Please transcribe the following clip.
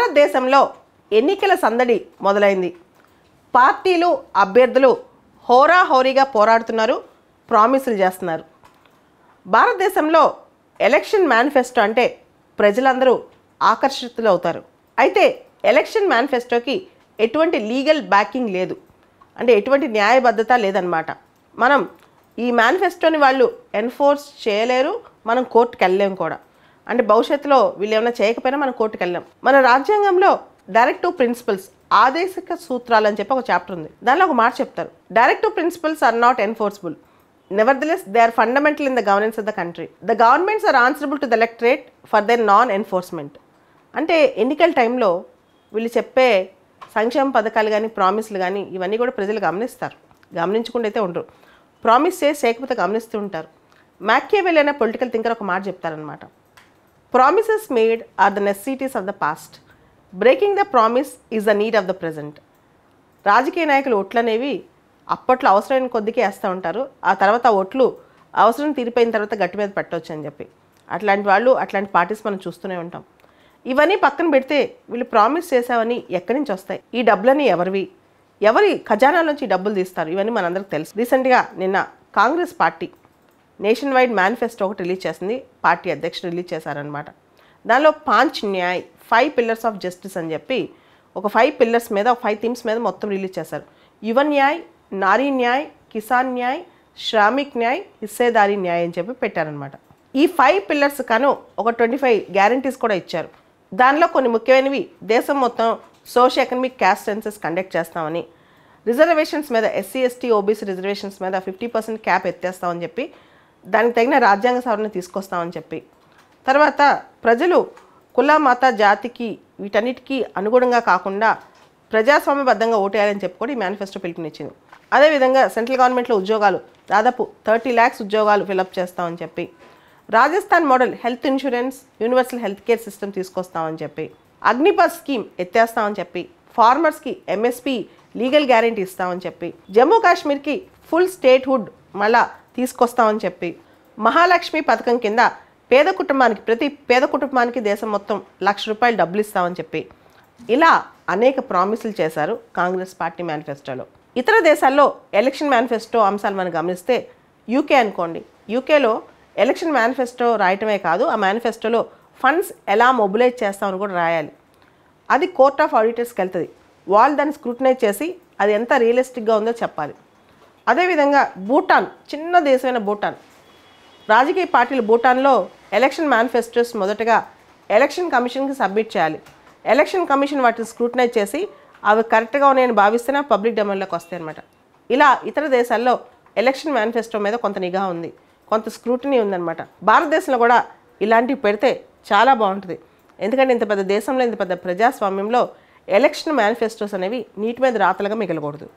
భారతదేశంలో ఎన్నికల సందడి మొదలైంది. పార్టీలు అభ్యర్థులు హోరాహోరీగా పోరాడుతున్నారు, ప్రామిసులు చేస్తున్నారు. భారతదేశంలో ఎలక్షన్ మేనిఫెస్టో అంటే ప్రజలందరూ ఆకర్షితులు అవుతారు. అయితే ఎలక్షన్ మేనిఫెస్టోకి ఎటువంటి లీగల్ బ్యాకింగ్ లేదు, అంటే ఎటువంటి న్యాయబద్ధత లేదన్నమాట. మనం ఈ మేనిఫెస్టోని వాళ్ళు ఎన్ఫోర్స్ చేయలేరు, మనం కోర్టుకు వెళ్ళలేము కూడా. అంటే భవిష్యత్తులో వీళ్ళు ఏమైనా చేయకపోయినా మనం కోర్టుకు వెళ్ళాం. మన రాజ్యాంగంలో డైరెక్టివ్ ప్రిన్సిపల్స్, ఆదేశిక సూత్రాలు అని చెప్పి ఒక చాప్టర్ ఉంది. దానిలో ఒక మాట చెప్తారు, directive principles are not enforceable, nevertheless they are fundamental in the governance of the country. The governments are answerable to the electorate for their non enforcement. అంటే ఎన్నికల టైంలో వీళ్ళు చెప్పే సంక్షేమ పథకాలు కానీ ప్రామిస్లు కానీ ఇవన్నీ కూడా ప్రజలు గమనిస్తారు, గమనించకుండా అయితే ఉండరు. ప్రామిస్ చేయకపోతే గమనిస్తూ ఉంటారు. మ్యాకియావెల్లీ అనే పొలిటికల్ థింకర్ ఒక మాట చెప్తారనమాట, promises made are the necessities of the past, breaking the promise is the need of the present. రాజకీయ నాయకులు ఓట్లు అనేవి అప్పట్లో అవసరమైన కొద్దికే వేస్తూ ఉంటారు, ఆ తర్వాత ఓట్లు అవసరం తీరిపోయిన తర్వాత గట్టి మీద పెట్టవచ్చు అని చెప్పి. అట్లాంటి వాళ్ళు, అట్లాంటి పార్టీస్ మనం చూస్తూనే ఉంటాం. ఇవన్నీ పక్కన పెడితే వీళ్ళు ప్రామిస్ చేసావని ఎక్కడి నుంచి వస్తాయి, ఈ డబ్బులని ఎవరి ఖజానా నుంచి డబ్బులు తీస్తారు, ఇవన్నీ మనందరికి తెలుసు. రీసెంట్గా నిన్న Congress party nation wide manifesto ఒకటి రిలీజ్ చేసింది, పార్టీ అధ్యక్షుడు రిలీజ్ చేశారనమాట. దానిలో 5 న్యాయ్ 5 పిల్లర్స్ ఆఫ్ జస్టిస్ అని చెప్పి ఒక 5 పిల్లర్స్ మీద, ఒక 5 థీమ్స్ మీద మొత్తం రిలీజ్ చేశారు. యువ న్యాయ్, నారీ న్యాయ్, కిసాన్ న్యాయ్, శ్రామిక్ న్యాయ్, హిస్సేదారీ న్యాయ్ అని చెప్పి పెట్టారనమాట. ఈ 5 పిల్లర్స్ కాను ఒక 25 గ్యారంటీస్ కూడా ఇచ్చారు. దానిలో కొన్ని ముఖ్యమైనవి, దేశం మొత్తం social economic caste senses conduct చేస్తామని, రిజర్వేషన్స్ మీద ఎస్సీ ఎస్టీ ఓబీసీ రిజర్వేషన్స్ మీద 50% క్యాప్ ఎత్తేస్తామని చెప్పి, దానికి తగిన రాజ్యాంగ సవరణ తీసుకొస్తామని చెప్పి, తర్వాత ప్రజలు కుల మత జాతికి వీటన్నిటికీ అనుగుణంగా కాకుండా ప్రజాస్వామ్యబద్ధంగా ఓటేయాలని చెప్పి కూడా ఈ మేనిఫెస్టో పిలుపునిచ్చింది. అదేవిధంగా సెంట్రల్ గవర్నమెంట్లో ఉద్యోగాలు దాదాపు 30 lakhs ఉద్యోగాలు ఫిలప్ చేస్తామని చెప్పి, Rajasthan model health insurance universal health care system తీసుకొస్తామని చెప్పి, అగ్నిపథ్ స్కీమ్ ఎత్తేస్తామని చెప్పి, ఫార్మర్స్కి ఎంఎస్పీ లీగల్ గ్యారంటీ ఇస్తామని చెప్పి, జమ్మూ కాశ్మీర్కి ఫుల్ స్టేట్హుడ్ మళ్ళా తీసుకొస్తామని చెప్పి, మహాలక్ష్మి పథకం కింద ప్రతి పేద కుటుంబానికి దేశం మొత్తం ₹1,00,000 డబ్బులు ఇస్తామని చెప్పి, ఇలా అనేక ప్రామిసులు చేశారు కాంగ్రెస్ పార్టీ మేనిఫెస్టోలో. ఇతర దేశాల్లో ఎలక్షన్ మేనిఫెస్టో అంశాలు మనం గమనిస్తే, యూకే అనుకోండి, యూకేలో ఎలక్షన్ మేనిఫెస్టో రాయటమే కాదు, ఆ మేనిఫెస్టోలో ఫండ్స్ ఎలా మొబిలైజ్ చేస్తామని కూడా రాయాలి. అది కోర్ట్ ఆఫ్ ఆడిటర్స్కి వెళ్తుంది, వాళ్ళు దాన్ని స్క్రూటినైజ్ చేసి అది ఎంత రియలిస్టిక్గా ఉందో చెప్పాలి. అదేవిధంగా భూటాన్, చిన్న దేశమైన భూటాన్, రాజకీయ పార్టీలు భూటాన్లో ఎలక్షన్ మేనిఫెస్టోస్ మొదటగా ఎలక్షన్ కమిషన్కి సబ్మిట్ చేయాలి. ఎలక్షన్ కమిషన్ వాటిని స్క్రూటినైజ్ చేసి అవి కరెక్ట్గా ఉన్నాయని భావిస్తేనే పబ్లిక్ డొమైన్లోకి వస్తాయి అన్నమాట. ఇలా ఇతర దేశాల్లో ఎలక్షన్ మేనిఫెస్టో మీద కొంత నిఘా ఉంది, కొంత స్క్రూటినీ ఉందన్నమాట. భారతదేశంలో కూడా ఇలాంటివి పెడితే చాలా బాగుంటుంది. ఎందుకంటే ఇంత పెద్ద దేశంలో, ఇంత పెద్ద ప్రజాస్వామ్యంలో ఎలక్షన్ మేనిఫెస్టోస్ అనేవి నీటి మీద రాతలుగా మిగలకూడదు.